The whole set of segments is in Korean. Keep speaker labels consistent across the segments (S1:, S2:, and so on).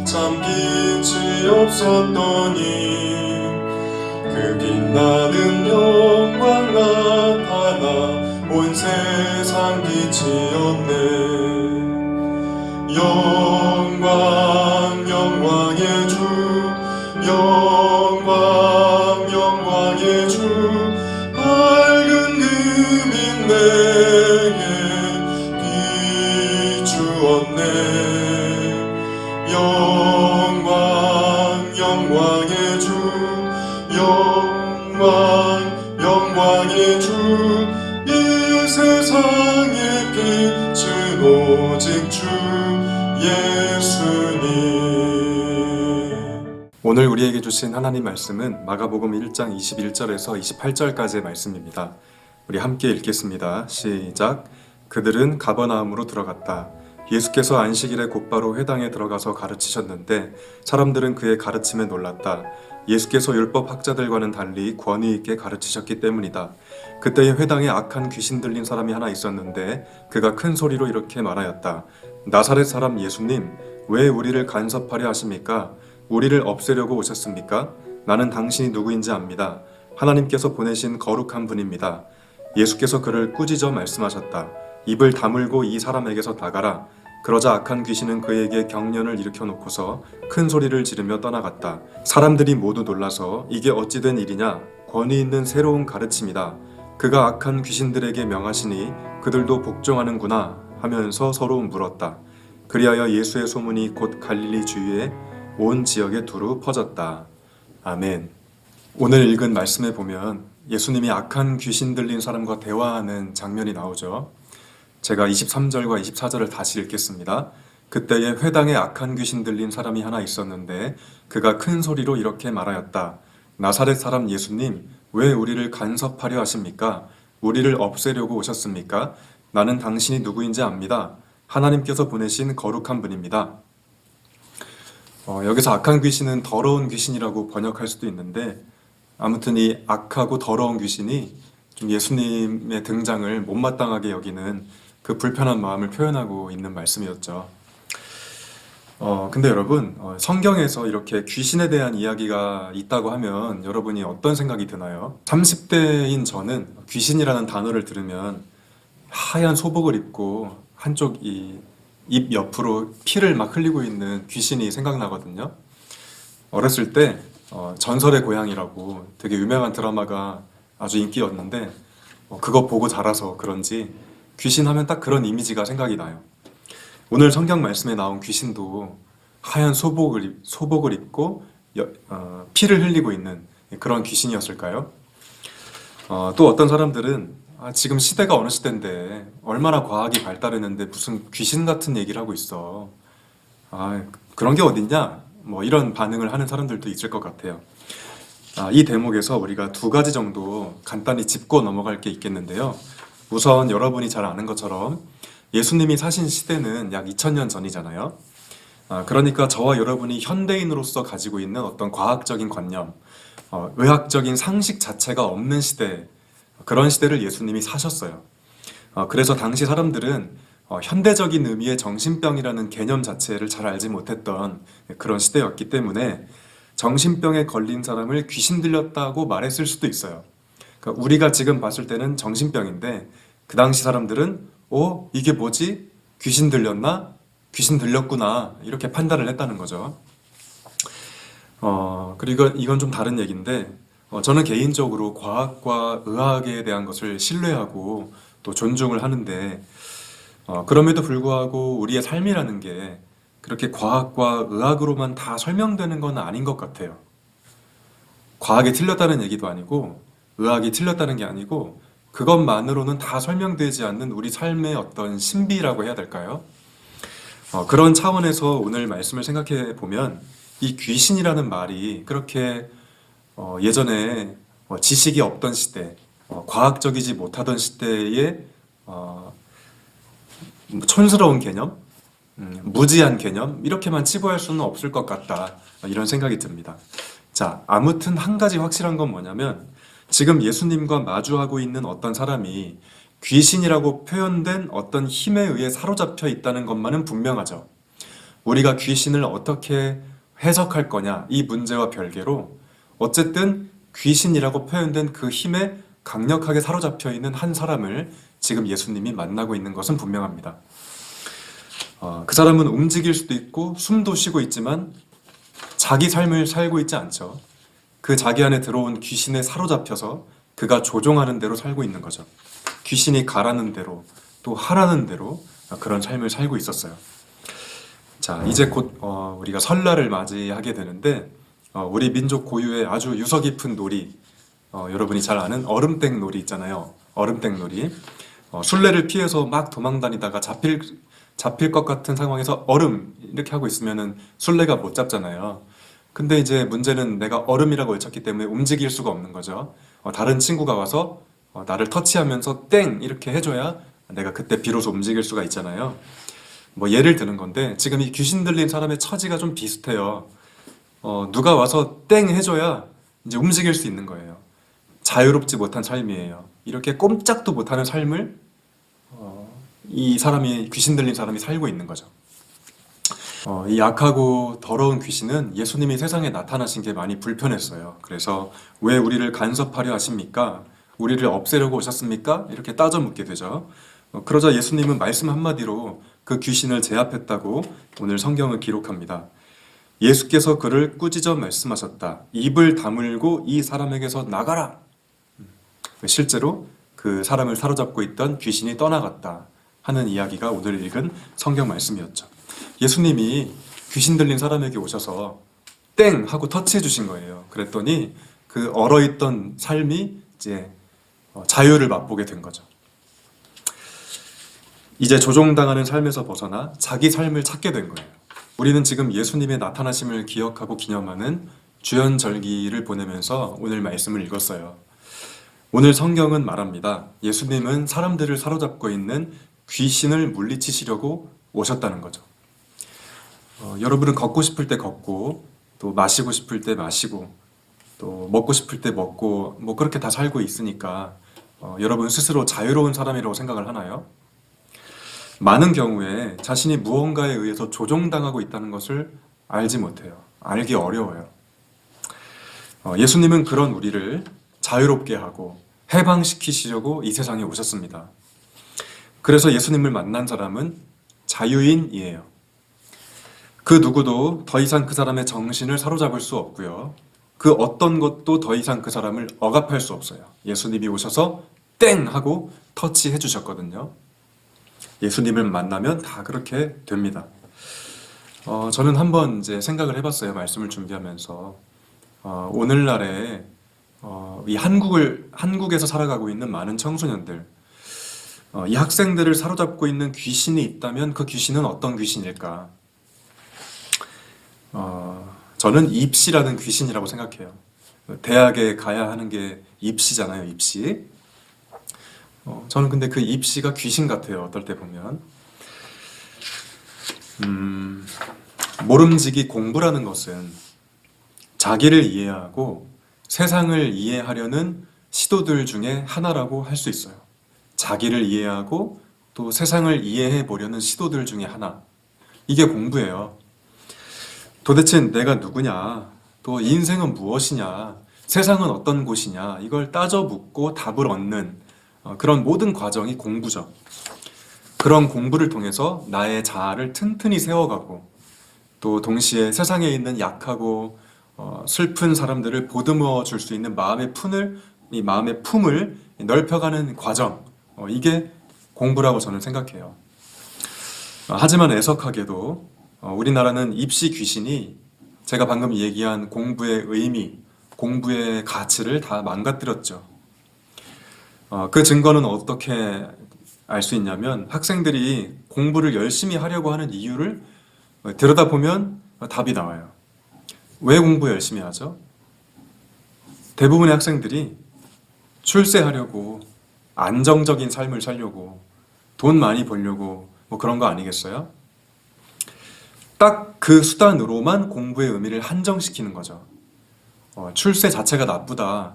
S1: 잠기지 없었더니 그 빛나는 영광 나타나 온 세상 빛이었네. 영광 영광의 주, 영광 영광의 주, 밝은 금인 내게 비추었네. 영광 영광의 주, 영광 영광의 주, 이 세상의 빛은 오직 주 예수님. 오늘 우리에게 주신 하나님 말씀은 마가복음 1장 21절에서 28절까지의 말씀입니다. 우리 함께 읽겠습니다. 시작. 그들은 가버나움으로 들어갔다. 예수께서 안식일에 곧바로 회당에 들어가서 가르치셨는데 사람들은 그의 가르침에 놀랐다. 예수께서 율법 학자들과는 달리 권위 있게 가르치셨기 때문이다. 그때에 회당에 악한 귀신 들린 사람이 하나 있었는데 그가 큰 소리로 이렇게 말하였다. 나사렛 사람 예수님, 왜 우리를 간섭하려 하십니까? 우리를 없애려고 오셨습니까? 나는 당신이 누구인지 압니다. 하나님께서 보내신 거룩한 분입니다. 예수께서 그를 꾸짖어 말씀하셨다. 입을 다물고 이 사람에게서 나가라. 그러자 악한 귀신은 그에게 경련을 일으켜 놓고서 큰 소리를 지르며 떠나갔다. 사람들이 모두 놀라서 이게 어찌 된 일이냐? 권위 있는 새로운 가르침이다. 그가 악한 귀신들에게 명하시니 그들도 복종하는구나 하면서 서로 물었다. 그리하여 예수의 소문이 곧 갈릴리 주위에 온 지역에 두루 퍼졌다. 아멘. 오늘 읽은 말씀에 보면 예수님이 악한 귀신 들린 사람과 대화하는 장면이 나오죠. 제가 23절과 24절을 다시 읽겠습니다. 그때에 회당에 악한 귀신 들린 사람이 하나 있었는데 그가 큰 소리로 이렇게 말하였다. 나사렛 사람 예수님, 왜 우리를 간섭하려 하십니까? 우리를 없애려고 오셨습니까? 나는 당신이 누구인지 압니다. 하나님께서 보내신 거룩한 분입니다. 여기서 악한 귀신은 더러운 귀신이라고 번역할 수도 있는데 아무튼 이 악하고 더러운 귀신이 좀 예수님의 등장을 못마땅하게 여기는 그 불편한 마음을 표현하고 있는 말씀이었죠. 근데 여러분, 성경에서 이렇게 귀신에 대한 이야기가 있다고 하면 여러분이 어떤 생각이 드나요? 30대인 저는 귀신이라는 단어를 들으면 하얀 소복을 입고 한쪽 입 옆으로 피를 막 흘리고 있는 귀신이 생각나거든요. 어렸을 때 전설의 고향이라고 되게 유명한 드라마가 아주 인기였는데 그거 보고 자라서 그런지 귀신 하면 딱 그런 이미지가 생각이 나요. 오늘 성경 말씀에 나온 귀신도 하얀 소복을 입고 피를 흘리고 있는 그런 귀신이었을까요? 또 어떤 사람들은 지금 시대가 어느 시대인데 얼마나 과학이 발달했는데 무슨 귀신 같은 얘기를 하고 있어. 그런 게 어딨냐? 뭐 이런 반응을 하는 사람들도 있을 것 같아요. 이 대목에서 우리가 두 가지 정도 간단히 짚고 넘어갈 게 있겠는데요. 우선 여러분이 잘 아는 것처럼 예수님이 사신 시대는 약 2000년 전이잖아요. 그러니까 저와 여러분이 현대인으로서 가지고 있는 어떤 과학적인 관념, 의학적인 상식 자체가 없는 시대, 그런 시대를 예수님이 사셨어요. 그래서 당시 사람들은 현대적인 의미의 정신병이라는 개념 자체를 잘 알지 못했던 그런 시대였기 때문에 정신병에 걸린 사람을 귀신 들렸다고 말했을 수도 있어요. 그러니까 우리가 지금 봤을 때는 정신병인데 그 당시 사람들은 이게 뭐지? 귀신 들렸나? 귀신 들렸구나 이렇게 판단을 했다는 거죠. 그리고 이건 좀 다른 얘기인데 저는 개인적으로 과학과 의학에 대한 것을 신뢰하고 또 존중을 하는데 그럼에도 불구하고 우리의 삶이라는 게 그렇게 과학과 의학으로만 다 설명되는 건 아닌 것 같아요. 과학이 틀렸다는 얘기도 아니고 의학이 틀렸다는 게 아니고 그것만으로는 다 설명되지 않는 우리 삶의 어떤 신비라고 해야 될까요? 그런 차원에서 오늘 말씀을 생각해 보면 이 귀신이라는 말이 그렇게 예전에 지식이 없던 시대, 과학적이지 못하던 시대에 촌스러운 개념, 무지한 개념 이렇게만 치부할 수는 없을 것 같다 이런 생각이 듭니다. 자, 아무튼 한 가지 확실한 건 뭐냐면 지금 예수님과 마주하고 있는 어떤 사람이 귀신이라고 표현된 어떤 힘에 의해 사로잡혀 있다는 것만은 분명하죠. 우리가 귀신을 어떻게 해석할 거냐 이 문제와 별개로 어쨌든 귀신이라고 표현된 그 힘에 강력하게 사로잡혀 있는 한 사람을 지금 예수님이 만나고 있는 것은 분명합니다. 그 사람은 움직일 수도 있고 숨도 쉬고 있지만 자기 삶을 살고 있지 않죠. 그 자기 안에 들어온 귀신에 사로잡혀서 그가 조종하는 대로 살고 있는 거죠. 귀신이 가라는 대로 또 하라는 대로 그런 삶을 살고 있었어요. 자, 이제 곧 우리가 설날을 맞이하게 되는데 우리 민족 고유의 아주 유서 깊은 놀이, 여러분이 잘 아는 얼음땡 놀이 있잖아요. 얼음땡 놀이. 술래를 피해서 막 도망다니다가 잡힐 것 같은 상황에서 얼음 이렇게 하고 있으면은 술래가 못 잡잖아요. 근데 이제 문제는 내가 얼음이라고 외쳤기 때문에 움직일 수가 없는 거죠. 다른 친구가 와서 나를 터치하면서 땡 이렇게 해줘야 내가 그때 비로소 움직일 수가 있잖아요. 뭐 예를 드는 건데 지금 이 귀신 들린 사람의 처지가 좀 비슷해요. 누가 와서 땡 해줘야 이제 움직일 수 있는 거예요. 자유롭지 못한 삶이에요. 이렇게 꼼짝도 못하는 삶을 이 사람이 귀신 들린 사람이 살고 있는 거죠. 이 악하고 더러운 귀신은 예수님이 세상에 나타나신 게 많이 불편했어요. 그래서 왜 우리를 간섭하려 하십니까? 우리를 없애려고 오셨습니까? 이렇게 따져 묻게 되죠. 그러자 예수님은 말씀 한마디로 그 귀신을 제압했다고 오늘 성경을 기록합니다. 예수께서 그를 꾸짖어 말씀하셨다. 입을 다물고 이 사람에게서 나가라. 실제로 그 사람을 사로잡고 있던 귀신이 떠나갔다 하는 이야기가 오늘 읽은 성경 말씀이었죠. 예수님이 귀신 들린 사람에게 오셔서 땡 하고 터치해 주신 거예요. 그랬더니 그 얼어있던 삶이 이제 자유를 맛보게 된 거죠. 이제 조종당하는 삶에서 벗어나 자기 삶을 찾게 된 거예요. 우리는 지금 예수님의 나타나심을 기억하고 기념하는 주연절기를 보내면서 오늘 말씀을 읽었어요. 오늘 성경은 말합니다. 예수님은 사람들을 사로잡고 있는 귀신을 물리치시려고 오셨다는 거죠. 여러분은 걷고 싶을 때 걷고 또 마시고 싶을 때 마시고 또 먹고 싶을 때 먹고 뭐 그렇게 다 살고 있으니까 여러분 스스로 자유로운 사람이라고 생각을 하나요? 많은 경우에 자신이 무언가에 의해서 조종당하고 있다는 것을 알지 못해요. 알기 어려워요. 예수님은 그런 우리를 자유롭게 하고 해방시키시려고 이 세상에 오셨습니다. 그래서 예수님을 만난 사람은 자유인이에요. 그 누구도 더 이상 그 사람의 정신을 사로잡을 수 없고요. 그 어떤 것도 더 이상 그 사람을 억압할 수 없어요. 예수님이 오셔서 땡 하고 터치해 주셨거든요. 예수님을 만나면 다 그렇게 됩니다. 저는 한번 이제 생각을 해봤어요. 말씀을 준비하면서 오늘날에 이 한국에서 살아가고 있는 많은 청소년들, 이 학생들을 사로잡고 있는 귀신이 있다면 그 귀신은 어떤 귀신일까? 저는 입시라는 귀신이라고 생각해요. 대학에 가야 하는 게 입시잖아요, 입시. 저는 근데 그 입시가 귀신 같아요, 어떨 때 보면. 모름지기 공부라는 것은 자기를 이해하고 세상을 이해하려는 시도들 중에 하나라고 할 수 있어요. 자기를 이해하고 또 세상을 이해해 보려는 시도들 중에 하나. 이게 공부예요. 도대체 내가 누구냐? 또 인생은 무엇이냐? 세상은 어떤 곳이냐? 이걸 따져 묻고 답을 얻는 그런 모든 과정이 공부죠. 그런 공부를 통해서 나의 자아를 튼튼히 세워가고 또 동시에 세상에 있는 약하고 슬픈 사람들을 보듬어 줄 수 있는 이 마음의 품을 넓혀가는 과정, 이게 공부라고 저는 생각해요. 하지만 애석하게도 우리나라는 입시 귀신이 제가 방금 얘기한 공부의 의미, 공부의 가치를 다 망가뜨렸죠. 그 증거는 어떻게 알 수 있냐면 학생들이 공부를 열심히 하려고 하는 이유를 들여다보면 답이 나와요. 왜 공부 열심히 하죠? 대부분의 학생들이 출세하려고, 안정적인 삶을 살려고, 돈 많이 벌려고 뭐 그런 거 아니겠어요? 딱 그 수단으로만 공부의 의미를 한정시키는 거죠. 출세 자체가 나쁘다,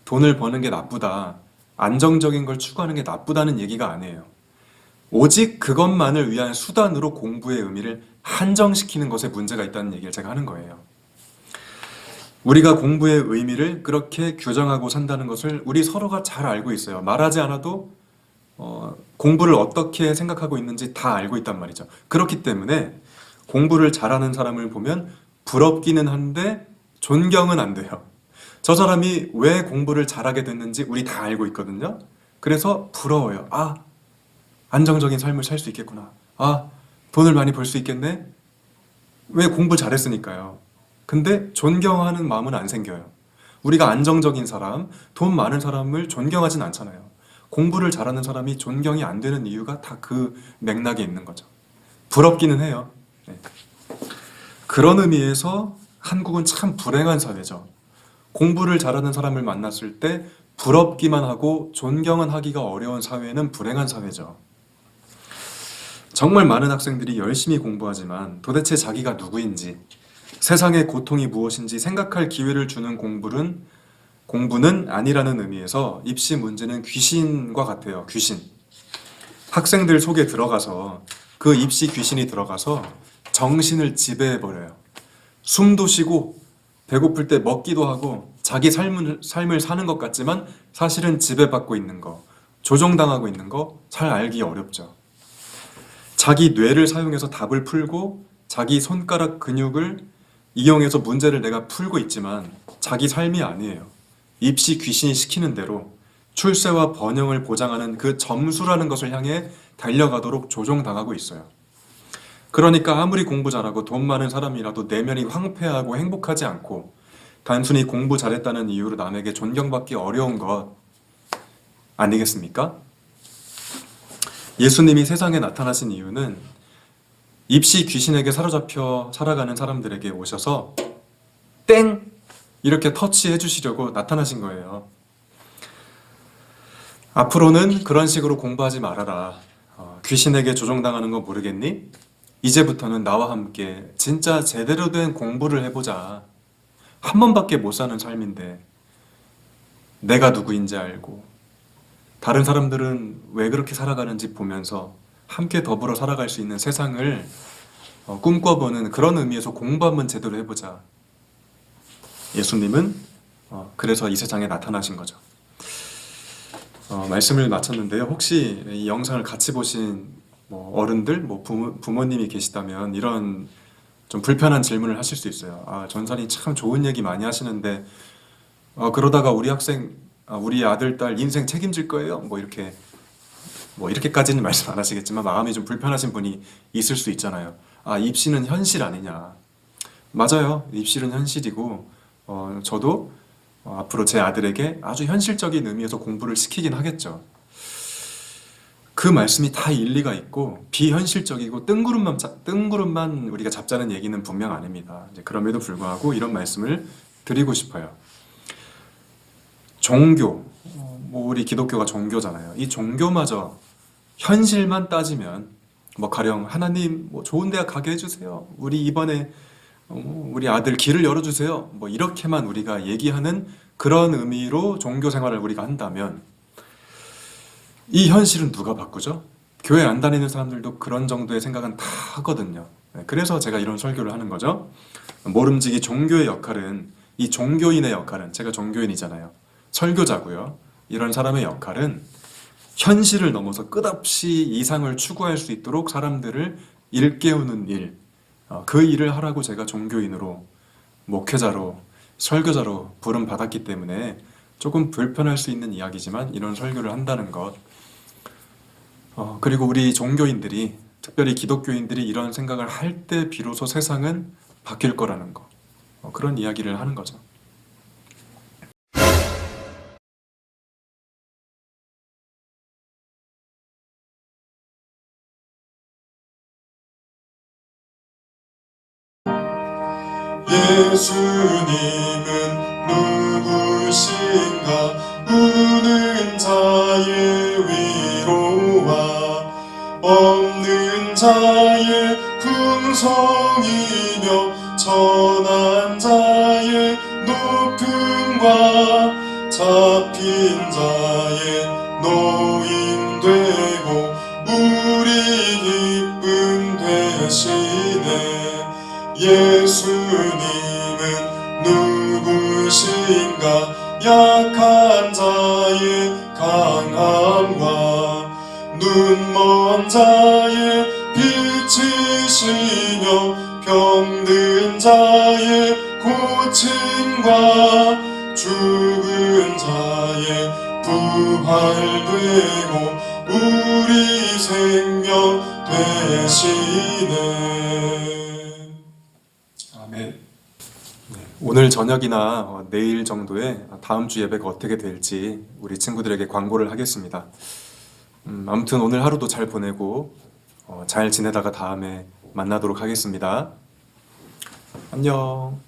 S1: 돈을 버는 게 나쁘다, 안정적인 걸 추구하는 게 나쁘다는 얘기가 아니에요. 오직 그것만을 위한 수단으로 공부의 의미를 한정시키는 것에 문제가 있다는 얘기를 제가 하는 거예요. 우리가 공부의 의미를 그렇게 규정하고 산다는 것을 우리 서로가 잘 알고 있어요. 말하지 않아도 공부를 어떻게 생각하고 있는지 다 알고 있단 말이죠. 그렇기 때문에 공부를 잘하는 사람을 보면 부럽기는 한데 존경은 안 돼요. 저 사람이 왜 공부를 잘하게 됐는지 우리 다 알고 있거든요. 그래서 부러워요. 아, 안정적인 삶을 살 수 있겠구나. 아, 돈을 많이 벌 수 있겠네? 왜 공부 잘했으니까요. 근데 존경하는 마음은 안 생겨요. 우리가 안정적인 사람, 돈 많은 사람을 존경하진 않잖아요. 공부를 잘하는 사람이 존경이 안 되는 이유가 다 그 맥락에 있는 거죠. 부럽기는 해요. 네. 그런 의미에서 한국은 참 불행한 사회죠. 공부를 잘하는 사람을 만났을 때 부럽기만 하고 존경은 하기가 어려운 사회는 불행한 사회죠. 정말 많은 학생들이 열심히 공부하지만 도대체 자기가 누구인지, 세상의 고통이 무엇인지 생각할 기회를 주는 공부는 아니라는 의미에서 입시 문제는 귀신과 같아요. 귀신. 학생들 속에 들어가서 그 입시 귀신이 들어가서 정신을 지배해버려요. 숨도 쉬고 배고플 때 먹기도 하고 자기 삶을 사는 것 같지만 사실은 지배받고 있는 거, 조종당하고 있는 거 잘 알기 어렵죠. 자기 뇌를 사용해서 답을 풀고 자기 손가락 근육을 이용해서 문제를 내가 풀고 있지만 자기 삶이 아니에요. 입시 귀신이 시키는 대로 출세와 번영을 보장하는 그 점수라는 것을 향해 달려가도록 조종당하고 있어요. 그러니까 아무리 공부 잘하고 돈 많은 사람이라도 내면이 황폐하고 행복하지 않고 단순히 공부 잘했다는 이유로 남에게 존경받기 어려운 것 아니겠습니까? 예수님이 세상에 나타나신 이유는 입시 귀신에게 사로잡혀 살아가는 사람들에게 오셔서 땡! 이렇게 터치해 주시려고 나타나신 거예요. 앞으로는 그런 식으로 공부하지 말아라. 귀신에게 조종당하는 거 모르겠니? 이제부터는 나와 함께 진짜 제대로 된 공부를 해보자. 한 번밖에 못 사는 삶인데 내가 누구인지 알고 다른 사람들은 왜 그렇게 살아가는지 보면서 함께 더불어 살아갈 수 있는 세상을 꿈꿔보는 그런 의미에서 공부 한번 제대로 해보자. 예수님은 그래서 이 세상에 나타나신 거죠. 말씀을 마쳤는데요. 혹시 이 영상을 같이 보신 어른들, 부모님이 계시다면 이런 좀 불편한 질문을 하실 수 있어요. 아, 전사님 참 좋은 얘기 많이 하시는데 그러다가 우리 아들, 딸 인생 책임질 거예요? 이렇게까지는 말씀 안 하시겠지만 마음이 좀 불편하신 분이 있을 수 있잖아요. 아, 입시는 현실 아니냐. 맞아요. 입시는 현실이고 저도 앞으로 제 아들에게 아주 현실적인 의미에서 공부를 시키긴 하겠죠. 그 말씀이 다 일리가 있고 비현실적이고 뜬구름만 우리가 잡자는 얘기는 분명 아닙니다. 이제 그럼에도 불구하고 이런 말씀을 드리고 싶어요. 종교, 우리 기독교가 종교잖아요. 이 종교마저 현실만 따지면 가령 하나님 좋은 대학 가게 해주세요. 우리 이번에 우리 아들 길을 열어주세요. 이렇게만 우리가 얘기하는 그런 의미로 종교 생활을 우리가 한다면 이 현실은 누가 바꾸죠? 교회 안 다니는 사람들도 그런 정도의 생각은 다 하거든요. 그래서 제가 이런 설교를 하는 거죠. 모름지기 종교의 역할은 이 종교인의 역할은 제가 종교인이잖아요. 설교자고요. 이런 사람의 역할은 현실을 넘어서 끝없이 이상을 추구할 수 있도록 사람들을 일깨우는 일, 그 일을 하라고 제가 종교인으로, 목회자로, 설교자로 부름 받았기 때문에 조금 불편할 수 있는 이야기지만 이런 설교를 한다는 것, 그리고 우리 종교인들이, 특별히 기독교인들이 이런 생각을 할 때 비로소 세상은 바뀔 거라는 것, 그런 이야기를 하는 거죠.
S2: 예수님은 누구신가? 우는 자의 위로와 없는 자의 풍성이며 천한 자의 높음과 잡힌 자의 노임 되고 예수님은 누구신가? 약한 자의 강함과 눈먼 자의 빛이시며 병든 자의 고침과 죽은 자의 부활되고 우리 생명 되시네. 아멘.
S1: 오늘 저녁이나 내일 정도에 다음 주 예배가 어떻게 될지 우리 친구들에게 광고를 하겠습니다. 아무튼 오늘 하루도 잘 보내고 잘 지내다가 다음에 만나도록 하겠습니다. 안녕.